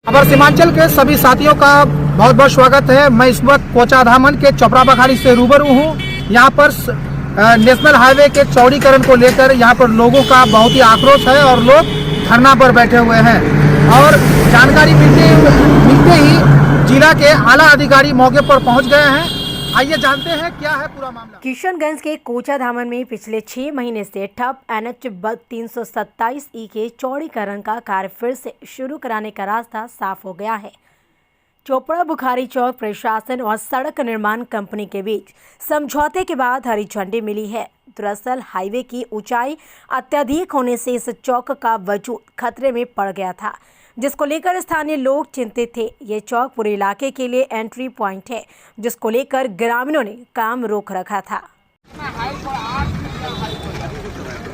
अपर सीमांचल के सभी साथियों का बहुत बहुत स्वागत है। मैं इस वक्त कोचाधामन के चोपड़ा बखारी से रूबरू हूँ। यहाँ पर नेशनल हाईवे के चौड़ीकरण को लेकर यहाँ पर लोगों का बहुत ही आक्रोश है और लोग धरना पर बैठे हुए हैं और जानकारी मिलते ही जिला के आला अधिकारी मौके पर पहुँच गए हैं। आइए जानते हैं क्या है पूरा मामला। किशनगंज के कोचाधामन में पिछले 6 महीने से ठप NH 327E के चौड़ीकरण का कार्य फिर से शुरू कराने का रास्ता साफ हो गया है। चोपड़ा बुखारी चौक प्रशासन और सड़क निर्माण कंपनी के बीच समझौते के बाद हरी झंडी मिली है। दरअसल हाईवे की ऊंचाई अत्यधिक होने से इस चौक का वजूद खतरे में पड़ गया था, जिसको लेकर स्थानीय लोग चिंतित थे। ये चौक पूरे इलाके के लिए एंट्री पॉइंट है, जिसको लेकर ग्रामीणों ने काम रोक रखा था।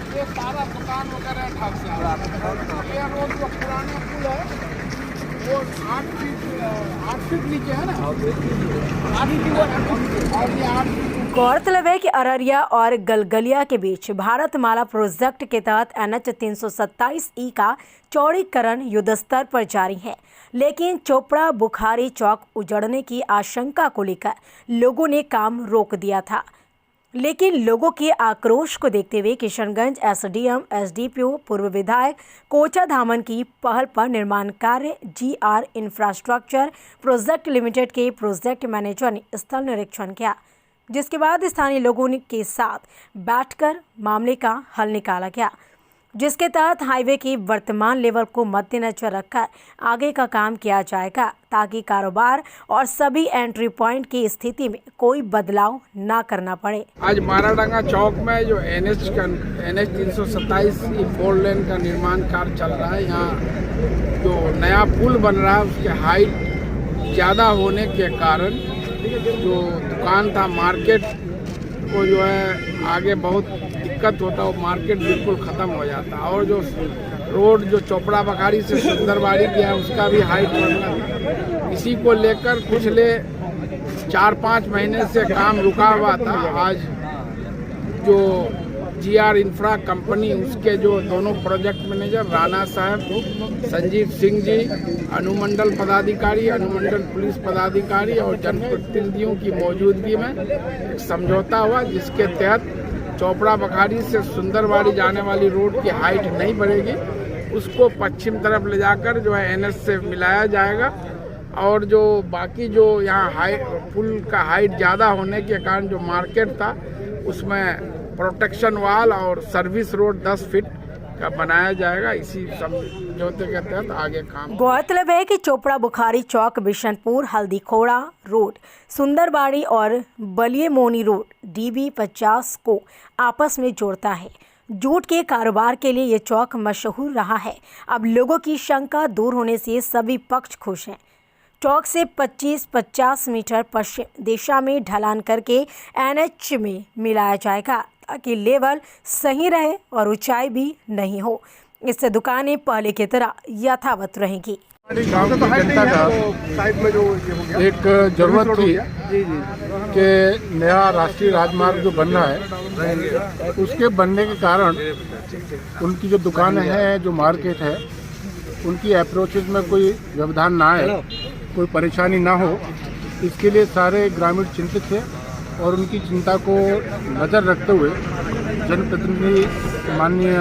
ये सारा दुकान वगैरह ये रोड जो पुराना पुल है वो 8 फीट नीचे है ना, 8 फीट और ये 8 फीट। गौरतलब है कि अररिया और गलगलिया के बीच भारतमाला प्रोजेक्ट के तहत NH 327E का चौड़ीकरण युद्धस्तर पर जारी है, लेकिन चोपड़ा बुखारी चौक उजड़ने की आशंका को लेकर लोगों ने काम रोक दिया था। लेकिन लोगों के आक्रोश को देखते हुए किशनगंज SDM SDPO पूर्व विधायक कोचाधामन की पहल पर निर्माण कार्य GR इंफ्रास्ट्रक्चर प्रोजेक्ट लिमिटेड के प्रोजेक्ट मैनेजर ने स्थल निरीक्षण किया, जिसके बाद स्थानीय लोगों के साथ बैठकर मामले का हल निकाला गया, जिसके तहत हाईवे की वर्तमान लेवल को मद्देनजर रखकर आगे का काम किया जाएगा, ताकि कारोबार और सभी एंट्री पॉइंट की स्थिति में कोई बदलाव ना करना पड़े। आज माराडांगा चौक में जो NH 327 4 लेन का निर्माण कार्य चल रहा है, यहाँ जो नया पुल बन रहा है उसके हाइट ज़्यादा होने के कारण जो दुकान था मार्केट को जो है आगे बहुत दिक्कत होता, वो मार्केट बिल्कुल ख़त्म हो जाता। और जो रोड जो चोपड़ा बखारी से सुंदरबाड़ी गया उसका भी हाइट बढ़ना था। इसी को लेकर पिछले 4-5 महीने से काम रुका हुआ था। आज जो GR इंफ्रा कंपनी उसके जो दोनों प्रोजेक्ट मैनेजर राणा साहब, संजीव सिंह जी, अनुमंडल पदाधिकारी, अनुमंडल पुलिस पदाधिकारी और जनप्रतिनिधियों की मौजूदगी में एक समझौता हुआ, जिसके तहत चोपड़ा बखारी से सुंदरबाड़ी जाने वाली रोड की हाइट नहीं बढ़ेगी, उसको पश्चिम तरफ ले जाकर जो है NH से मिलाया जाएगा। और जो बाकी जो यहाँ पुल का हाइट ज़्यादा होने के कारण जो मार्केट था उसमें प्रोटेक्शन वाल और सर्विस रोड 10 फीट का बनाया जाएगा। इसी समझौते के तहत आगे काम। गौरतलब है कि चोपड़ा बुखारी चौक बिशनपुर हल्दीखोड़ा रोड, सुंदरबाड़ी और बलिएमोनी रोड DB 50 को आपस में जोड़ता है। जूट के कारोबार के लिए ये चौक मशहूर रहा है। अब लोगों की शंका दूर होने से सभी पक्ष खुश हैं। चौक से 25-50 मीटर पश्चिम दिशा में ढलान करके NH में मिलाया जाएगा, ताकि लेवल सही रहे और ऊंचाई भी नहीं हो। इससे दुकानें पहले की तरह यथावत रहेंगी। गांव की जनता का एक जरूरत थी कि नया राष्ट्रीय राजमार्ग जो बन रहा है उसके बनने के कारण उनकी जो दुकानें हैं, जो मार्केट है, उनकी अप्रोचेज में कोई व्यवधान ना आए, कोई परेशानी ना हो, इसके लिए सारे ग्रामीण चिंतित थे। और उनकी चिंता को नज़र रखते हुए जनप्रतिनिधि माननीय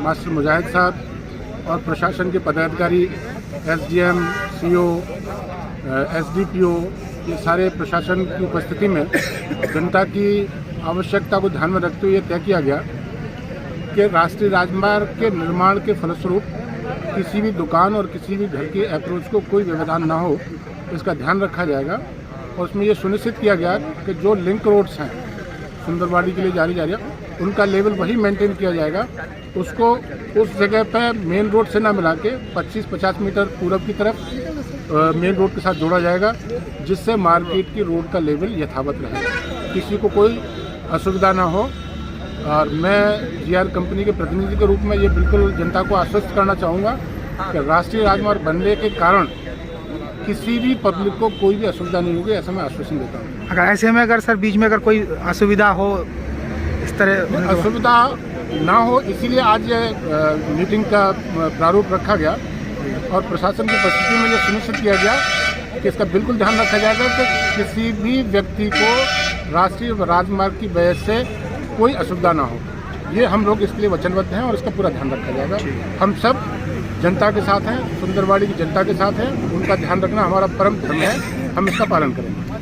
मास्टर मुजाहिद साहब और प्रशासन के पदाधिकारी SDM CO SDPO ये सारे प्रशासन की उपस्थिति में जनता की आवश्यकता को ध्यान में रखते हुए तय किया गया कि राष्ट्रीय राजमार्ग के निर्माण के फलस्वरूप किसी भी दुकान और किसी भी घर के अप्रोच को कोई व्यवधान ना हो, इसका ध्यान रखा जाएगा। और उसमें ये सुनिश्चित किया गया कि जो लिंक रोड्स हैं सुंदरबाड़ी के लिए जारी जा रही है, उनका लेवल वही मेंटेन किया जाएगा। उसको उस जगह पे मेन रोड से ना मिला के 25-50 मीटर पूरब की तरफ मेन रोड के साथ जोड़ा जाएगा, जिससे मार्केट की रोड का लेवल यथावत रहे, किसी को कोई असुविधा ना हो। और मैं GR कंपनी के प्रतिनिधि के रूप में ये बिल्कुल जनता को आश्वस्त करना चाहूँगा कि राष्ट्रीय राजमार्ग बनने के कारण किसी भी पब्लिक को कोई भी असुविधा नहीं होगी, ऐसा मैं आश्वासन देता हूँ। अगर ऐसे में अगर सर बीच में अगर कोई असुविधा हो, इस तरह असुविधा ना हो, इसीलिए आज मीटिंग का प्रारूप रखा गया और प्रशासन की उपस्थिति में यह सुनिश्चित किया गया कि इसका बिल्कुल ध्यान रखा जाएगा कि किसी भी व्यक्ति को राष्ट्रीय राजमार्ग की वजह से कोई असुविधा ना हो। ये हम लोग इसके लिए वचनबद्ध हैं और इसका पूरा ध्यान रखा जाएगा। हम सब जनता के साथ हैं, सुंदरवाड़ी की जनता के साथ हैं। उनका ध्यान रखना हमारा परम धर्म है, हम इसका पालन करेंगे।